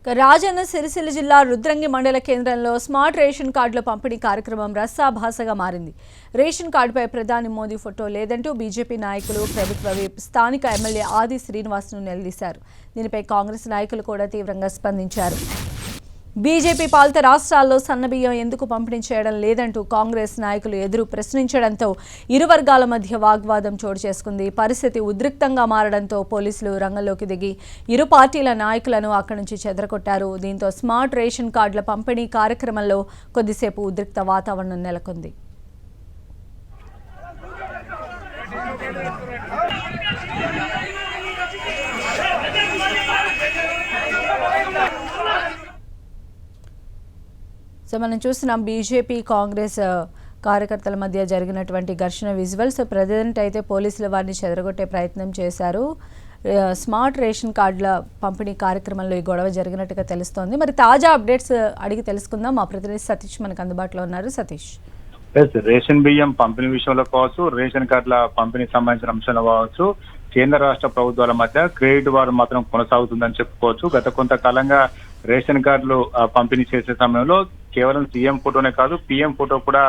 రాజన్న సిరిసిల్ల జిల్లా రుద్రంగి మండల కేంద్రంలో స్మార్ట్ రేషన్ కార్డుల పంపిణీ కార్యక్రమం రసాభాసగా మారింది. రేషన్ కార్డుపై ప్రధాని మోదీ ఫోటో లేదంటూ బీజేపీ నాయకులు ప్రభుత్వ విప్ స్థానిక ఎమ్మెల్యే ఆది శ్రీనివాస్ను నిలదీశారు. దీనిపై కాంగ్రెస్ నాయకులు కూడా తీవ్రంగా స్పందించారు. బీజేపీ పాలిత రాష్ట్రాల్లో సన్నబియ్యం ఎందుకు పంపిణీ చేయడం లేదంటూ కాంగ్రెస్ నాయకులు ఎదురు ప్రశ్నించడంతో ఇరు వర్గాల మధ్య వాగ్వాదం చోటు చేసుకుంది. పరిస్థితి ఉద్రిక్తంగా మారడంతో పోలీసులు రంగంలోకి దిగి ఇరు పార్టీల నాయకులను అక్కడి నుంచి చెదరగొట్టారు. దీంతో స్మార్ట్ రేషన్ కార్డుల పంపిణీ కార్యక్రమంలో కొద్దిసేపు ఉద్రిక్త వాతావరణం నెలకొంది. సో మనం చూస్తున్నాం బీజేపీ కాంగ్రెస్ కార్యకర్తల మధ్య జరిగినటువంటి ఘర్షణ విజువల్స్. ప్రెసిడెంట్ అయితే పోలీసులు వారిని చెదరగొట్టే ప్రయత్నం చేశారు. స్మార్ట్ రేషన్ కార్డుల పంపిణీ కార్యక్రమంలో ఈ గొడవ జరిగినట్టుగా తెలుస్తోంది. మరి తాజా అప్డేట్స్ అడిగి తెలుసుకుందాం. మా ప్రతినిధి సతీష్ మనకు అందుబాటులో ఉన్నారు. సతీష్, రేషన్ బియ్యం పంపిణీ విషయంలో కావచ్చు, రేషన్ కార్డుల పంపిణీ సంబంధించిన అంశంలో కావచ్చు, కేంద్ర రాష్ట్ర ప్రభుత్వాల మధ్య క్రెడిట్ వార్ మాత్రం కొనసాగుతుందని చెప్పుకోవచ్చు. గత కొంతకాలంగా రేషన్ కార్డులు పంపిణీ చేసే సమయంలో కేవలం సీఎం ఫోటోనే కాదు, పీఎం ఫోటో కూడా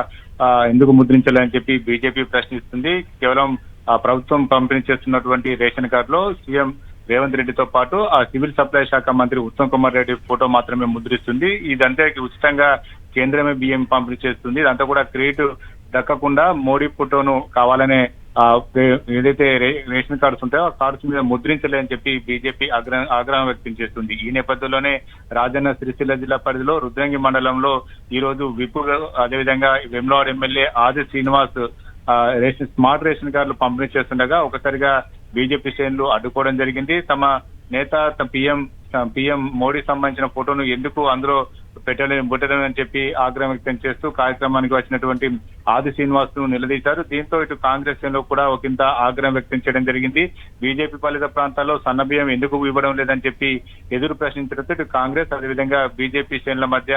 ఎందుకు ముద్రించాలని చెప్పి బీజేపీ ప్రశ్నిస్తుంది. కేవలం ప్రభుత్వం పంపిణీ చేస్తున్నటువంటి రేషన్ కార్డులో సీఎం రేవంత్ రెడ్డితో పాటు ఆ సివిల్ సప్లై శాఖ మంత్రి ఉత్తమ్ కుమార్ రెడ్డి ఫోటో మాత్రమే ముద్రిస్తుంది. ఇదంతా ఉచితంగా కేంద్రమే బియ్యం పంపిణీ చేస్తుంది. ఇదంతా కూడా క్రెడిట్ దక్కకుండా మోడీ ఫోటోను కావాలనే ఏదైతే రేషన్ కార్డ్స్ ఉంటాయో ఆ కార్డ్స్ మీద ముద్రించలేదని చెప్పి బీజేపీ ఆగ్రహం వ్యక్తం చేస్తుంది. ఈ నేపథ్యంలోనే రాజన్న సిరిసిల్ల జిల్లా పరిధిలో రుద్రంగి మండలంలో ఈ రోజు విప్ అదేవిధంగా వేములవాడ ఎమ్మెల్యే ఆది శ్రీనివాస్ స్మార్ట్ రేషన్ కార్డులు పంపిణీ చేస్తుండగా ఒకసారిగా బీజేపీ శ్రేణులు అడ్డుకోవడం జరిగింది. తమ నేత పీఎం మోడీ సంబంధించిన ఫోటోను ఎందుకు అందులో పెట్టలేదని చెప్పి ఆగ్రహం వ్యక్తం చేస్తూ కార్యక్రమానికి వచ్చినటువంటి ఆది శ్రీనివాస్ ను నిలదీశారు. దీంతో ఇటు కాంగ్రెస్ శ్రేణులు కూడా ఒకంత ఆగ్రహం వ్యక్తం చేయడం జరిగింది. బీజేపీ పాలిత ప్రాంతాల్లో సన్నబియ్యం ఎందుకు ఇవ్వడం లేదని చెప్పి ఎదురు ప్రశ్నించడంతో ఇటు కాంగ్రెస్ అదేవిధంగా బీజేపీ శ్రేణుల మధ్య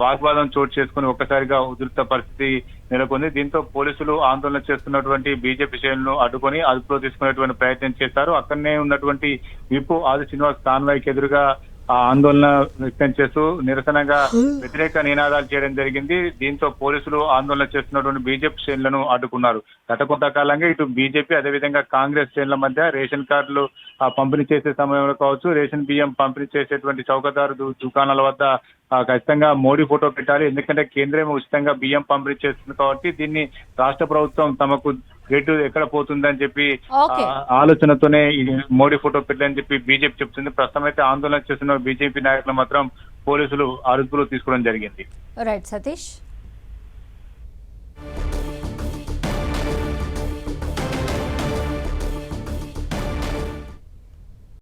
వాగ్వాదం చోటు చేసుకుని ఒక్కసారిగా ఉధృత పరిస్థితి నెలకొంది. దీంతో పోలీసులు ఆందోళన చేస్తున్నటువంటి బీజేపీ శ్రేణులను అడ్డుకొని అదుపులో తీసుకునేటువంటి ప్రయత్నం చేశారు. అక్కడనే ఉన్నటువంటి విప్ ఆది శ్రీనివాస్ కాన్వాయ్కి ఎదురుగా ఆందోళన వ్యక్తం చేస్తూ నిరసనగా వ్యతిరేక నినాదాలు చేయడం జరిగింది. దీంతో పోలీసులు ఆందోళన చేస్తున్నటువంటి బీజేపీ శ్రేణులను అడ్డుకున్నారు. గత కొంతకాలంగా ఇటు బీజేపీ అదేవిధంగా కాంగ్రెస్ శ్రేణుల మధ్య రేషన్ కార్డులు పంపిణీ చేసే సమయంలో కావచ్చు, రేషన్ బియ్యం పంపిణీ చేసేటువంటి చౌకదారు దుకాణాల వద్ద ఖచ్చితంగా మోడీ ఫోటో పెట్టాలి, ఎందుకంటే కేంద్రం ఉచితంగా బియ్యం పంపిణీ చేస్తుంది కాబట్టి దీన్ని రాష్ట్ర ప్రభుత్వం తమకు రేటు ఎక్కడ పోతుందని చెప్పి ఆలోచనతోనే మోడీ ఫోటో పెట్టాలని చెప్పి బీజేపీ చెప్తుంది. ప్రస్తుతం అయితే ఆందోళన చేస్తున్న బీజేపీ నాయకులు మాత్రం పోలీసులు అదుపులో తీసుకోవడం జరిగింది. రైట్ సతీష్.